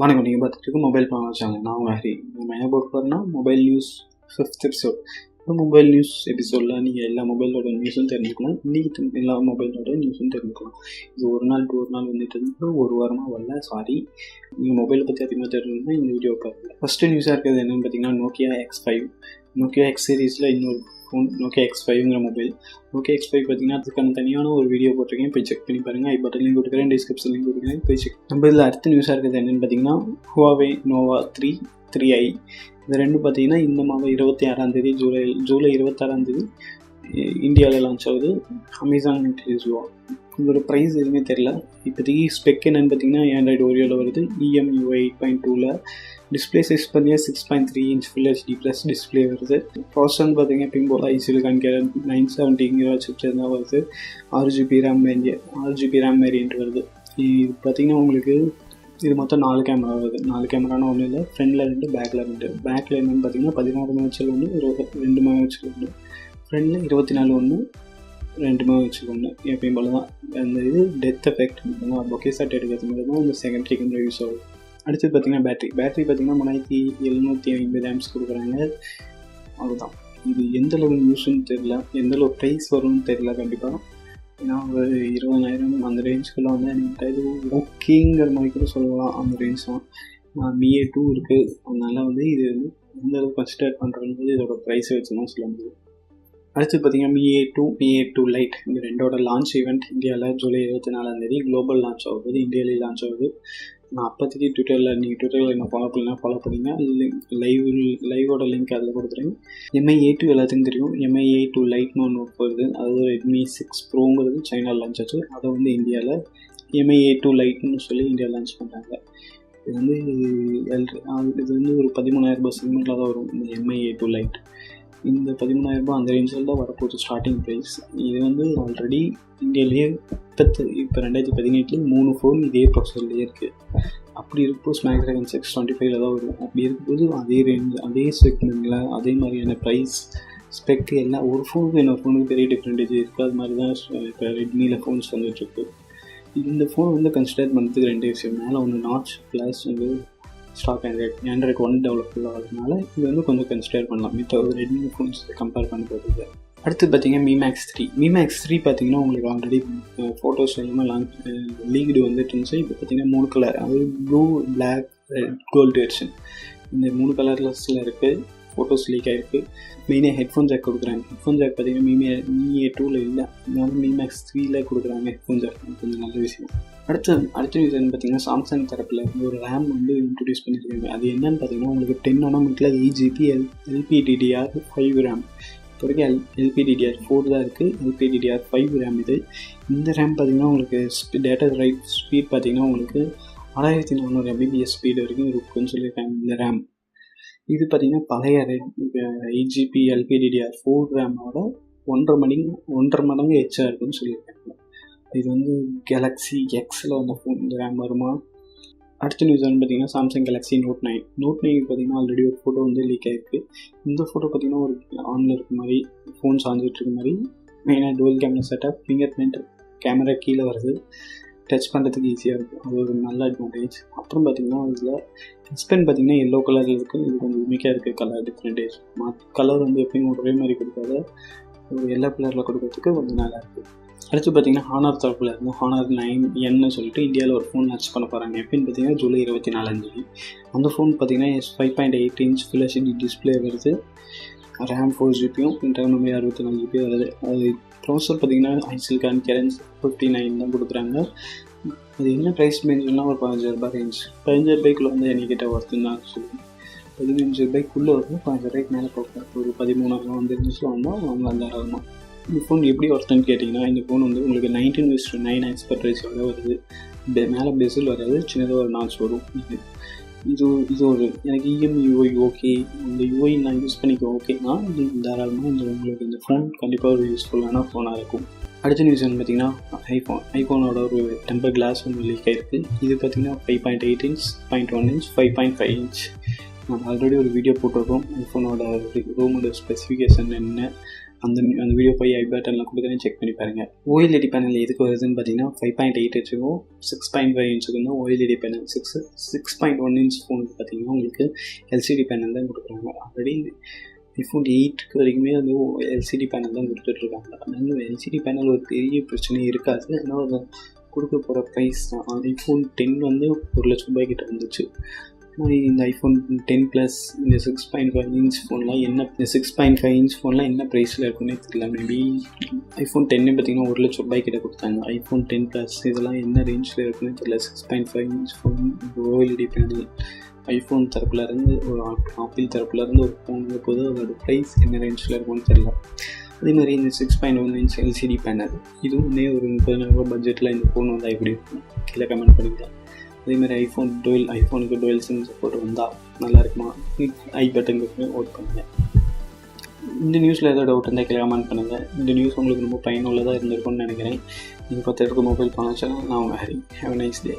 வணக்கம். நீங்கள் பார்த்துட்டு மொபைல் பிளான் வச்சாங்க. நான் உங்கள் ஹரி. நம்ம என்ன பார்க்க போகிறோம்னா மொபைல் நியூஸ் 5th எபிசோட். இந்த மொபைல் நியூஸ் எபிசோடில் நீங்கள் எல்லா மொபைலோட நியூஸும் தெரிஞ்சுக்கலாம். இன்றைக்கி எல்லா மொபைலோட நியூஸும் தெரிஞ்சுக்கலாம். இது ஒரு நாள் வந்துட்டு இருந்து ஒரு வாரமாக வரல. நீங்கள் மொபைலை பற்றி அதிகமாக தெரிஞ்சுக்கணும்னா இந்த வீடியோ பார்க்கல. ஃபஸ்ட்டு நியூஸாக இருக்கிறது என்னென்னு பார்த்தீங்கன்னா Nokia X5. Nokia X சீரீஸில் இன்னொரு ஃபோன் Nokia X5ங்கிற மொபைல். Nokia X5 பார்த்தீங்கன்னா அதுக்கான தனியான ஒரு வீடியோ போட்டிருக்கேன், போய் செக் பண்ணி பாருங்கள். பட்டன் லிங்க் கொடுக்குறேன், டிஸ்கிரிப்ஷன் லிங்க் கொடுக்குறேன், போய் செக். நம்ம இதில் அடுத்த நியூஸாக இருக்கிறது என்னென்னு பார்த்தீங்கன்னா Huawei Nova 3i. இது ரெண்டும் பார்த்தீங்கன்னா இந்த மாதம் 26 ஜூலை 26 இந்தியாவில் லான்ச் ஆகுது. அமேசான் இன்ட்ரடியூஸ் ஆகும். இதோட ப்ரைஸ் எதுவுமே தெரில. இப்போதைக்கு ஸ்பெக் என்னென்னு பார்த்தீங்கன்னா Android Oreoவில் வருது. EMUI 8.2ல் டிஸ்பிளே சைஸ் பார்த்தீங்கன்னா 6.3 inch Full HD plus display வருது. ப்ராசஸர் பார்த்தீங்கன்னா எப்பயும் போல் ஐசிலிகான் 970 சிப்செட் தான் வருது. 6GB ரேம் வேரியன்ட் வருது. இது பார்த்தீங்கன்னா உங்களுக்கு இது மொத்தம் 4 கேமரா வருது. 4 கேமரானா ஒன்றும் இல்லை, ஃப்ரண்டில் 2, பேக்கில் 2. பேக்கில் என்னென்னு பார்த்தீங்கன்னா 16 MP ஒன்று, 2 MP ஒன்று. ஃப்ரண்டில் 24 ஒன்று, 2 MP ஒன்று. எப்பயும் போல தான். அந்த இது டெத் எஃபெக்ட் பொக்கே ஷாட் எடுக்கிறது மாதிரி தான் இந்த செகண்டரி கேமரா யூஸ் ஆகுது. அடுத்தது பார்த்தீங்கன்னா பேட்டரி பார்த்தீங்கன்னா 3750 amps கொடுக்குறாங்க. அவ்வளோதான். இது எந்த அளவு யூஸ்ன்னு தெரில, எந்த அளவு ப்ரைஸ் வரும்னு தெரில. கண்டிப்பாக ஏன்னா ஒரு 20,000 அந்த ரேஞ்சுக்குள்ளே வந்து எனக்கு இது ஓகேங்கிற மாதிரி கூட சொல்லலாம். அந்த ரேஞ்ச் தான். Mi A2 இருக்குது. அதனால் வந்து இது வந்து எந்த அளவுக்கு கன்சிடர் பண்ணுறது இதோட ப்ரைஸை வச்சு தான் சொல்ல முடியும். அடுத்து பார்த்தீங்கன்னா Mi A2 Lite இந்த ரெண்டோட லான்ச் ஈவெண்ட் இந்தியாவில் ஜூலை 24 குளோபல் லான்ச் ஆகுது. இந்தியாவிலே லான்ச் ஆகுது. நான் அப்போதைக்கு நீங்கள் ட்விட்டரில் என்ன ஃபாலோ பண்ணிங்க. லைவோட லிங்க் அதில் கொடுத்துருங்க. Mi A2 எல்லாத்துக்கும் தெரியும். Mi A2 Liteன்னு ஒன்று வருது. அது Redmi 6 Proங்கிறது சைனாவில் லான்ச் ஆச்சு. அதை வந்து இந்தியாவில் Mi A2 Liteன்னு சொல்லி இந்தியாவில் லான்ச் பண்ணுறாங்க. இது வந்து ஒரு 13,000 செக்மெண்ட்டில் தான் வரும் இந்த Mi A2 Lite. இந்த 13,000 அந்த ரேஞ்சில் தான் வரப்போகுது ஸ்டார்டிங் ப்ரைஸ். இது வந்து ஆல்ரெடி இந்தியாவிலேயே இப்போ 2018 3 ஃபோன் இதே ப்ராசஸர்லேயே இருக்குது. அப்படி இருக்கும்போது Snapdragon 625 தான் வரும். அப்படி இருக்கும்போது அதே ரேஞ்ச், அதே செக்மெண்ட்டில், அதே மாதிரியான ப்ரைஸ் ஸ்பெக் எல்லாம் ஒரு ஃபோனுக்கு இன்னொரு ஃபோனுக்கு பெரிய டிஃப்ரெண்டேஜ் இருக்குது. அது மாதிரி தான் இப்போ ரெட்மியில் ஃபோன்ஸ் வந்துட்டுருக்கு. இந்த ஃபோன் வந்து கன்சிடர் பண்ணுறதுக்கு 2 விஷயம். மேலே ஒன்று நாட்ச் ப்ளஸ் வந்து ஸ்டாக் Android 1 டெவலப்பில் ஆகிறதுனால இது வந்து கொஞ்சம் கன்சிடர் பண்ணலாம் மித்த ரெட்மி ஃபோன்ஸ் கம்பேர் பண்ணுறது. அடுத்து பார்த்தீங்கன்னா Mi Max 3 பார்த்தீங்கன்னா உங்களுக்கு ஆல்ரெடி ஃபோட்டோஸ் எல்லாமே லீக்டு வந்துட்டு இருந்துச்சு. இப்போ பார்த்தீங்கன்னா 3 கலர், அதாவது blue, black, red, gold version. இந்த 3 கலர்ஸில் இருக்குது. ஃபோட்டோஸ் லீக் ஆகிருக்கு. மெயினாக ஹெட்ஃபோன் ஜாக் கொடுக்குறாங்க. ஹெட்ஃபோன் ஜாக் பார்த்தீங்கன்னா Mi A2ல் இல்லை, அதனால Mi Max 3ல் கொடுக்குறாங்க ஹெட்ஃபோன் ஜாக். கொஞ்சம் நல்ல விஷயம். அடுத்த நியூஸ் என்னன்னு பார்த்தீங்கன்னா சாம்சங் தரப்பில் ஒரு ரேம் வந்து இன்ட்ரடியூஸ் பண்ணியிருக்காங்க. அது என்னன்னு பார்த்தீங்கன்னா உங்களுக்கு 10 nm 8GB LPDDR5 ரேம். இப்போ வரைக்கும் LPDDR4 தான் இருக்குது. LPDDR5 ரேம் இது. இந்த ரேம் பார்த்தீங்கன்னா உங்களுக்கு டேட்டா ரைட் ஸ்பீட் பார்த்தீங்கன்னா உங்களுக்கு 6400 Mbps ஸ்பீடு வரைக்கும் இருக்குன்னு சொல்லியிருக்காங்க இந்த ரேம். இது பார்த்தீங்கன்னா பழைய 8GB LPDDR4 ரேமோட 1.5 மடங்கு எச்சாக இருக்குன்னு சொல்லியிருக்காங்க. இது வந்து Galaxy Xல் வந்த ஃபோன் இந்த ரேம் வருமா? அடுத்த நியூஸ் வந்து பார்த்தீங்கன்னா சாம்சங் Galaxy Note 9 பார்த்தீங்கன்னா ஆல்ரெடி ஒரு ஃபோட்டோ வந்து லீக் ஆகிருக்கு. இந்த ஃபோட்டோ பார்த்தீங்கன்னா ஒரு ஆனில் இருக்க மாதிரி, ஃபோன் சாஞ்சிட்டு இருக்க மாதிரி. மெயினாக twelve camera setup, finger print camera கீழே வருது. டச் பண்ணுறதுக்கு ஈஸியாக இருக்கும். அது ஒரு நல்ல அட்வான்டேஜ். அப்புறம் பார்த்தீங்கன்னா இதில் டிஸ்பென் பார்த்தீங்கன்னா எல்லோ கலரில் இருக்குது. இது கொஞ்சம் யூனிக்காக இருக்குது கலர் டிஃப்ரெண்டேஜ். கலர் வந்து எப்பயும் ஒரே மாதிரி கொடுக்காத ஒரு எல்லோ கலரில் கொடுக்கறதுக்கு கொஞ்சம் நல்லா இருக்குது. அடுத்து பார்த்தீங்கன்னா Honor தரப்பில் இருந்து Honor 9N சொல்லிட்டு இந்தியாவில் ஒரு ஃபோன் லான்ச் பண்ண போகிறாங்க. எப்படின்னு பார்த்தீங்கன்னா ஜூலை 24 அந்த ஃபோன் பார்த்தீங்கன்னா 5.8 inch Full HD டிஸ்பிளே வருது. RAM 4GB, internal memory 64GB வருது. அது ப்ராசஸர் பார்த்தீங்கன்னா ஐசிலிகான் 59 தான் கொடுக்குறாங்க. அது என்ன ப்ரைஸ் ரேஞ்சுலாம் ஒரு 15,000 ரேஞ்ச். 15,000 வந்து என்கிட்ட ஒர்த்துன்னு தான் சொல்லுவேன். 15,000 வருது. 15,000 மேலே போகும். ஒரு 13,000 வந்து இருந்துச்சுல வந்தால் வாங்கலாம் தாராளமாக. இந்த ஃபோன் எப்படி ஒருத்தன்னு கேட்டிங்கன்னா இந்த ஃபோன் வந்து உங்களுக்கு 19:9 ஆஸ்பெக்ட் ரேஷியோட வருது. மேலே பெசில் வராது, சின்னதாக ஒரு நாட்ச் வரும். இது ஒரு எனக்கு EMUI ஓகே, இந்த UI நான் யூஸ் பண்ணிக்க ஓகேன்னா இது தாராளமாக உங்களுக்கு இந்த ஃபோன் கண்டிப்பாக ஒரு யூஸ்ஃபுல்லான ஃபோனாக இருக்கும். அடுத்த நியூஸ் வந்து பார்த்திங்கன்னா ஐஃபோனோட ஒரு டெம்பர் கிளாஸ் ஒன்று லீக் ஆகிருக்கு. இது பார்த்திங்கன்னா 5.8 inch, 0.1 inch, 5.5 inch. நம்ம ஆல்ரெடி ஒரு வீடியோ போட்டிருக்கோம் ஐஃபோனோட ரூமோட ஸ்பெசிஃபிகேஷன் என்ன, அந்த வீடியோ போய் ஐ பட்டனில் கொடுக்குறேன், செக் பண்ணி பாருங்கள். ஓஎல்இடி பேனல் எதுக்கு வருதுன்னு பார்த்தீங்கன்னா 5.8 இன்ச்சுக்கும் 6.5 இன்ச்சுக்கும் தான் ஓஎல்இடி பேனல். 6.1 இன்ச் ஃபோனுக்கு பார்த்தீங்கன்னா உங்களுக்கு எல்சிடி பேனல் தான் கொடுக்குறாங்க. ஆல்ரெடி ஐஃபோன் 8 வரைக்குமே அது எல்சிடி பேனல் தான் கொடுத்துட்ருக்காங்க. அதனால எல்சிடி பேனல் ஒரு பெரிய பிரச்சனை இருக்காது. ஆனால் அது கொடுக்க போகிற ப்ரைஸ் தான். ஐஃபோன் 10 வந்து ₹1,00,000 கிட்ட வந்துச்சு. இந்த ஐஃபோன் 10 ப்ளஸ் இந்த 6.5 இன்ச் ஃபோன்லாம் என்ன ப்ரைஸில் இருக்குன்னே தெரியல. மேபி ஐஃபோன் 10 பார்த்திங்கன்னா ₹1,00,000 கிட்ட கொடுத்தாங்க. ஐஃபோன் 10 ப்ளஸ் இதெல்லாம் என்ன ரேஞ்சில் இருக்குன்னு தெரியல. 6.5 inch phone, OLED panel, iPhone தரப்புலேருந்து ஒரு ஆப்பிள் தரப்புலேருந்து ஒரு ஃபோன் போது அதோட ப்ரைஸ் என்ன ரேஞ்சில் இருக்கும்னு தெரியல. அதே மாதிரி இந்த 6.1 இன்ச் எல்சிடி பேனல் இதுவும் ஒரு ₹30,000 பட்ஜெட்டில் இந்த ஃபோன் வந்தால் எப்படி இருக்கும் கீழே கமெண்ட் பண்ணுங்கள். அதேமாதிரி ஐஃபோனுக்கு டுவெல் சிம் சப்போர்ட் வந்தால் நல்லா இருக்குமா? ஐ பட்டனுக்கு ஓட் பண்ணுங்கள். இந்த நியூஸில் ஏதோ டவுட் இருந்தால் கீழே கமெண்ட் பண்ணுங்கள். இந்த நியூஸ் உங்களுக்கு ரொம்ப பயனுள்ளதாக இருந்திருக்கும்னு நினைக்கிறேன். நீங்கள் பார்த்துட்டு மொபைல் பண்ணாச்சுன்னா நான் உங்கள் Hari. Have a nice day.